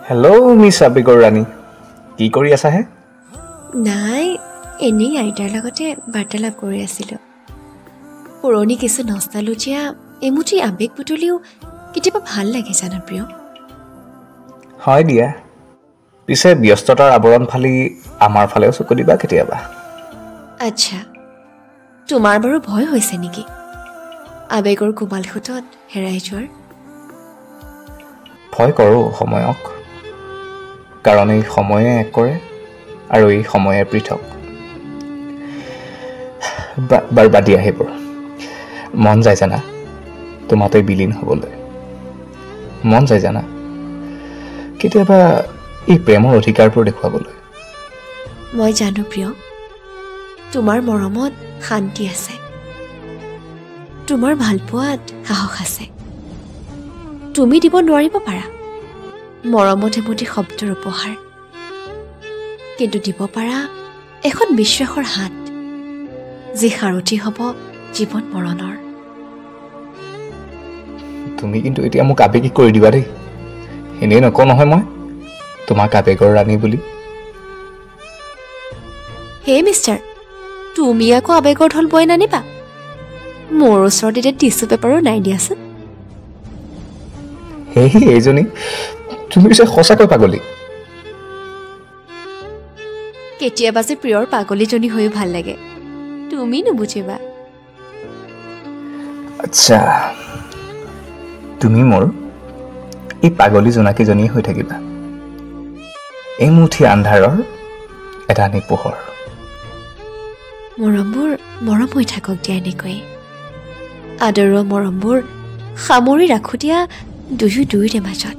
Hello' miss আবেগৰ ৰাণী, কি কৰি আছা হে? নাই, এনেই আইতাৰ লগতে বাৰ্তালাপ কৰি আছিলোঁ। পুৰণি কিছু নষ্টালজিয়া এমুঠি আৱেগ বুটলিও কেতিয়াবা ভাল লাগে জানা প্ৰিয়। হয় দিয়া, পিছে ব্যস্ততাৰ আৱৰণ ফালি আমাৰ ফালেও চকু দিবা কেতিয়াবা। আচ্ছা, তোমাৰ বাৰু ভয় হৈছে নেকি আৱেগৰ কোমাল সোঁতত হেৰাই যোৱাৰ? ভয় কৰোঁ সময়ক, কাৰণ এই সময়ে এক কৰে আৰু এই সময়ে পৃথক। বাৰু বাদ দিয়া সেইবোৰ। মন যায় জানা তোমাতেই বিলীন হ'বলৈ। মন যায় জানা কেতিয়াবা এই প্ৰেমৰ অধিকাৰবোৰ দেখুৱাবলৈ। মই জানো প্ৰিয়, তোমাৰ মৰমত শান্তি আছে, তোমাৰ ভালপোৱাত সাহস আছে। তুমি দিব নোৱাৰিব পাৰা মৰমত এমুঠি শব্দৰ উপহাৰ, কিন্তু দিব পাৰা এখন বিশ্বাসৰ হাত, যি সাৰথি হ'ব জীৱন মৰণৰ। তুমি কিন্তু এতিয়া মোক আৱেগিক কৰি দিবা দেই। এনেই নকওঁ নহয় মই তোমাক আৱেগৰ ৰাণী বুলি। হে মিষ্টাৰ, তুমি আকৌ আৱেগৰ ঢোল বৈ নানিবা। মোৰ ওচৰত এতিয়া টিচু পেপাৰো নাই দিয়াচোন। সেই এইজনী, তুমি পিছে সঁচাকৈ পাগলী। কেতিয়াবা যে প্ৰিয়ৰ পাগলীজনী হৈও ভাল লাগে, তুমি নুবুজিবা। আচ্ছা, তুমি মোৰ এই পাগলী জোনাকীজনী হৈ থাকিবা, এমুঠি আন্ধাৰৰ এটা নিপোহৰ। মৰমবোৰ মৰম হৈ থাকক দিয়া এনেকৈয়ে। আদৰৰ মৰমবোৰ সামৰি ৰাখোঁ দিয়া দুয়োৰে মাজত।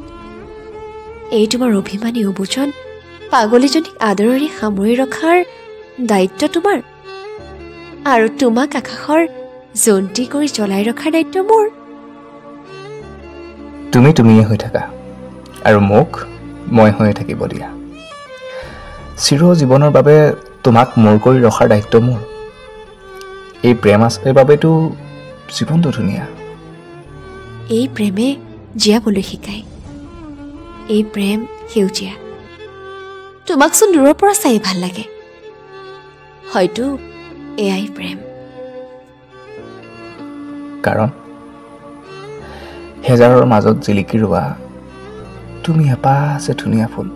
এই তোমাৰ অভিমানী অবুজন পাগলীজনীক আদৰেৰে সামৰি ৰখাৰ দায়িত্ব তোমাৰ, আৰু তোমাক আকাশৰ জন্তি কৰি জ্বলাই ৰখাৰ দায়িত্ব মোৰ। তুমি তুমিয়ে হৈ থাকা আৰু মোক মই হৈয়ে থাকিব দিয়া। চিৰ জীৱনৰ বাবে তোমাক মোৰ কৰি ৰখাৰ দায়িত্ব মোৰ। এই প্ৰেম আছে বাবেতো জীৱনটো ধুনীয়া। এই প্ৰেমে জীয়াবলৈ শিকায়, এই প্ৰেম সেউজীয়া। তোমাকচোন দূৰৰ পৰা চাই ভাল লাগে, হয়তো এয়াই প্ৰেম। কাৰণ হেজাৰৰ মাজত জিলিকি ৰোৱা তুমি এপাহ আছে ধুনীয়া ফুল।